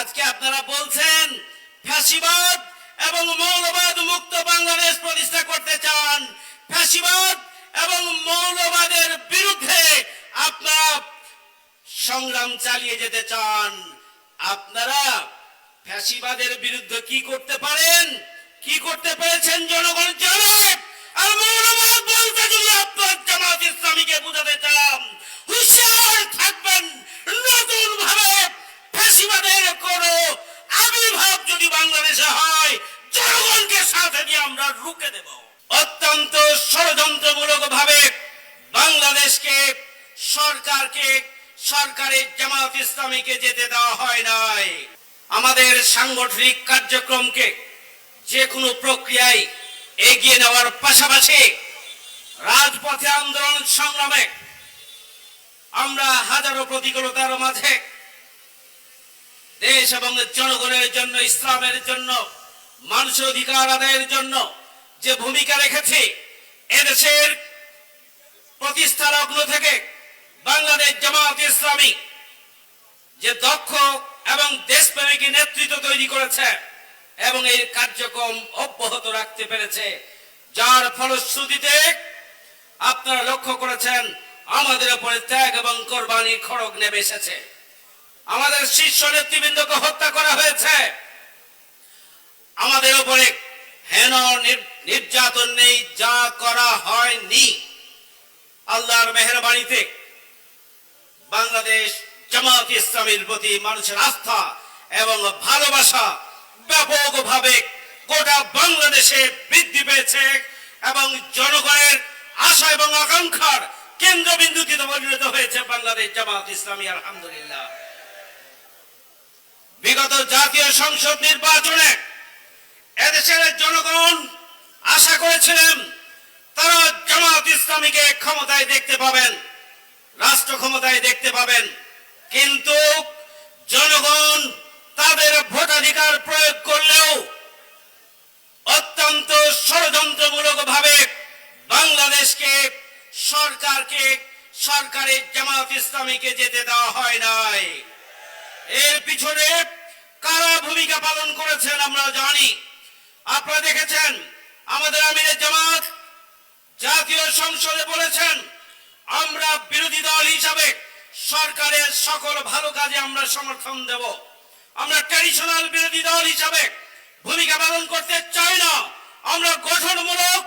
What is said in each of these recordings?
আজকে আপনারা বলছেন ফ্যাসিবাদ এবং মৌলবাদ মুক্ত বাংলাদেশ প্রতিষ্ঠা করতে চান, ফ্যাসিবাদ এবং মৌলবাদের বিরুদ্ধে আপনারা সংগ্রাম চালিয়ে যেতে চান। আপনারা ফ্যাসিবাদের বিরুদ্ধে কি করতে পারেন, কি করতে পেরেছেন জনগণ জানে। আর মৌলবাদ বলতে যদি আপনার জামাত ইসলামীকে বুঝাতে চান, হুঁশিয়ার থাকবেন, নতুন ভাবে ফ্যাসিবাদের কোন আবির্ভাব যদি বাংলাদেশে হয়, জনগণকে সাথে নিয়ে আমরা রুখে দেব। অত্যন্ত ষড়যন্ত্রমূলক ভাবে বাংলাদেশকে সরকারের জামাত ইসলামীকে যেতে দেওয়া হয় নাই। আমাদের সাংগঠনিক কার্যক্রমকে যে কোনো প্রক্রিয়ায় এগিয়ে নেওয়ার পাশাপাশি রাজপথে আন্দোলন সংগ্রামে আমরা হাজারো প্রতিকূলতার মাঝে দেশ এবং জনগণের জন্য, ইসলামের জন্য, মানুষের অধিকার আদায়ের জন্য যে ভূমিকা রেখেছি, এদেশের প্রতিষ্ঠা লগ্ন থেকে বাংলাদেশ জামাত ইসলামী যে দক্ষ এবং দেশপ্রেমিক নেতৃত্ব তৈরি করেছে এবং এই কার্যক্রম অব্যাহত রাখতে পেরেছে, যার ফলশ্রুতিতে আপনারা লক্ষ্য করেছেন আমাদের উপরে ত্যাগ এবং কোরবানির খড়গ নেমে এসেছে। আমাদের শীর্ষ নেতৃবৃন্দকে হত্যা করা হয়েছে, আমাদের উপরে হেন নির্যাতন নেই যা করা হয়নি। আল্লাহর মেহেরবানিতে বাংলাদেশ জামাত ইসলামীর প্রতি মানুষের আস্থা এবং ভালোবাসা ব্যাপকভাবে গোটা বাংলাদেশে বৃদ্ধি পেয়েছে এবং জনগণের আশা এবং আকাঙ্ক্ষার কেন্দ্রবিন্দুতে পরিণত হয়েছে বাংলাদেশ জামাত ইসলামী। আলহামদুলিল্লাহ, বিগত জাতীয় সংসদ নির্বাচনে এদেশের জনগণ আশা করেছিলেন তারা জামাত ইসলামীকে ক্ষমতায় দেখতে পাবেন, রাষ্ট্র ক্ষমতায় দেখতে পাবেন, কিন্তু জনগণ তাদের ভোটাধিকার প্রয়োগ করলেও অত্যন্ত ষড়যন্ত্রমূলক ভাবে বাংলাদেশকে সরকারের জামাত ইসলামীকে যেতে দেওয়া হয় নাই। এর পিছনে কারা ভূমিকা পালন করেছেন আমরা জানি। আপনারা দেখেছেন আমাদের আমিরে জামাত জাতীয় সংসদে বলেছেন আমরা বিরোধী দল হিসাবে সরকারের সকল ভালো কাজে আমরা সমর্থন দেব। আমরা ট্র্যাডিশনাল বিরোধী দল হিসাবে ভূমিকা পালন করতে চাই না। আমরা গঠনমূলক,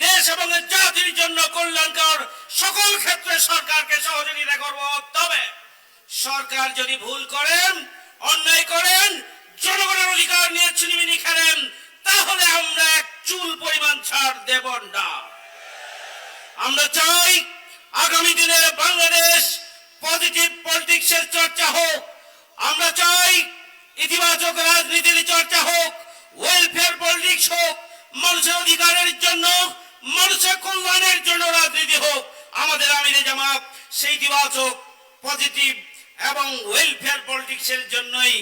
দেশ এবং জাতির জন্য কল্যাণকর সকল ক্ষেত্রে সরকারকে সহযোগিতা করব। তবে সরকার যদি ভুল করেন, অন্যায় করেন, জনগণের অধিকার নিয়ে ছিনিমিনি খেলেন, তাহলে আমরা এক চুল পরিমাণ ছাড় দেব না। আমরা চাই আগামী দিনে বাংলাদেশ পজিটিভ পলিটিক্সের চর্চা হোক। আমরা চাই ইতিবাচক রাজনীতির চর্চা হোক, ওয়েলফেয়ার পলিটিক্স হোক, মানুষের অধিকারের জন্য, মানুষের কল্যাণের জন্য রাজনীতি হোক। আমাদের আমিরে জামাত সেই ইতিবাচক, পজিটিভ এবং ওয়েলফেয়ার পলিটিক্সের জন্যই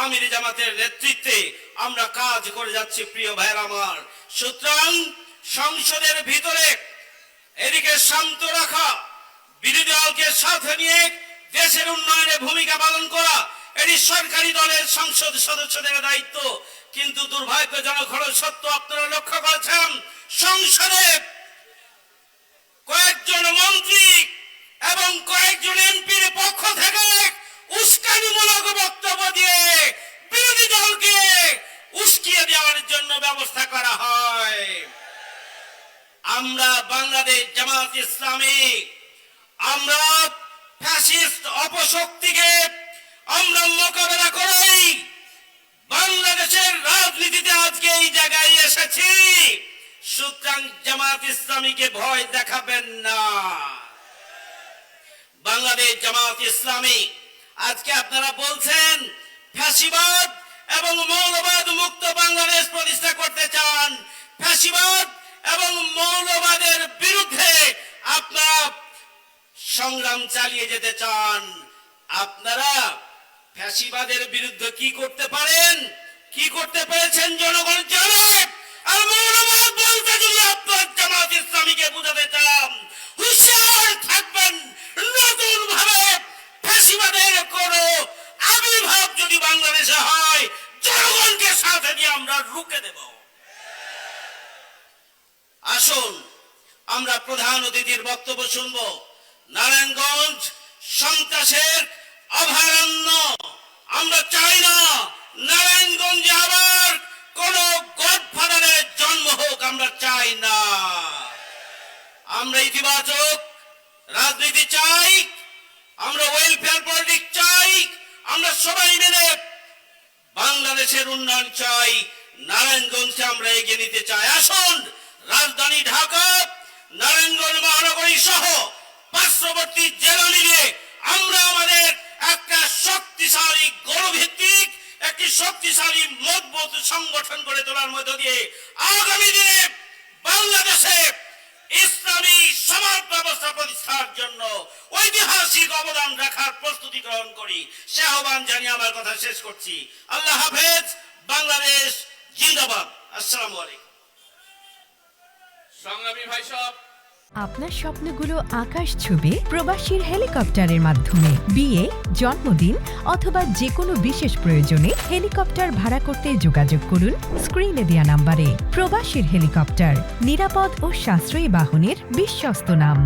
আমিরে জামাতের নেতৃত্বে আমরা কাজ করে যাচ্ছি। প্রিয় ভাইরা আমার, সুতরাং সংসদের ভিতরে এদিকে শান্ত রাখা, বিরোধী দলকে সাথে নিয়ে দেশের উন্নয়নে ভূমিকা পালন করা এটি সরকারি দলের সংসদ সদস্যদের দায়িত্ব। কিন্তু দুর্ভাগ্যজনক হলো সত্য, আপনারা লক্ষ্য করেছেন সংসদে কয়েকজন মন্ত্রী এবং কয়েকজন এমপির পক্ষ থেকে উস্কানিমূলক বক্তব্য দিয়ে বিরোধী দলকে উস্কিয়ে দেওয়ার জন্য ব্যবস্থা করা হয়। আমরা বাংলাদেশ জামাত ইসলামী আমরা ফ্যাসিস্ট অপশক্তিকে আমরা মোকাবেলা করেই বাংলাদেশের রাজনীতিতে আজকে এই জায়গায় এসেছি। সুতরাং জামাত ইসলামীকে ভয় দেখাবেন না। বাংলাদেশ জামাত ইসলামী আজকে আপনারা বলছেন ফ্যাসিবাদ এবং মৌলবাদ মুক্ত বাংলাদেশ প্রতিষ্ঠা করতে চান, ফ্যাসিবাদ এবং মৌলবাদের বিরুদ্ধে আপনারা সংগ্রাম চালিয়ে যেতে চান। আপনারা ফ্যাসিবাদের বিরুদ্ধে কি করতে পারেন, কি করতে পেরেছেন জনগণ জানে। আর মৌলবাদ বলতে যদি আপনার জামাত ইসলামীকে বুঝাতে চান, হুঁশিয়ার থাকবেন, নতুন ভাবে ফ্যাসিবাদের কোন আবির্ভাব যদি বাংলাদেশে হয়, হাতে দিয়ে আমরা রুখে দেব। আসুন আমরা প্রধান অতিথির বক্তব্য শুনব। নারায়ণগঞ্জ সন্ত্রাসের অভয়ারণ্য। আমরা চাই না নারায়ণগঞ্জে আবার কোন গডফাদারের জন্ম হোক, আমরা চাই না। আমরা ইতিবাচক রাজনীতি চাই, আমরা ওয়েলফেয়ার পলিটিক্স চাই, আমরা সবাই মিলে বাংলাদেশের উন্নয়ন চাই, নারায়ণগঞ্জকে আমরা এগিয়ে নিতে চাই। আসুন রাজধানী ঢাকা, নারায়ণগঞ্জ মহানগরী সহ পার্শ্ববর্তী জেলা মিলিয়ে আমরা আমাদের একটা শক্তিশালী গণভিত্তিক একটি শক্তিশালী মজবুত সংগঠন গড়ে তোলার মধ্য দিয়ে আগামী দিনে বাংলাদেশে ইসলামী সমাজ ব্যবস্থা প্রতিষ্ঠার জন্য ঐতিহাসিক অবদান রাখার প্রস্তুতি গ্রহণ করি। সে আহ্বান জানিয়ে আমার কথা শেষ করছি। আল্লাহ হাফেজ। বাংলাদেশ জিন্দাবাদ। আসসালামু আলাইকুম। সংগ্রামী ভাই সব, আপনার স্বপ্নগুলো আকাশ ছুবে প্রবাসীর হেলিকপ্টারের মাধ্যমে। বিয়ে, জন্মদিন অথবা যে কোনো বিশেষ প্রয়োজনে হেলিকপ্টার ভাড়া করতে যোগাযোগ করুন স্ক্রিনে দেয়া নাম্বারে। প্রবাসীর হেলিকপ্টার, নিরাপদ ও সাশ্রয়ী বাহনের বিশ্বস্ত নাম।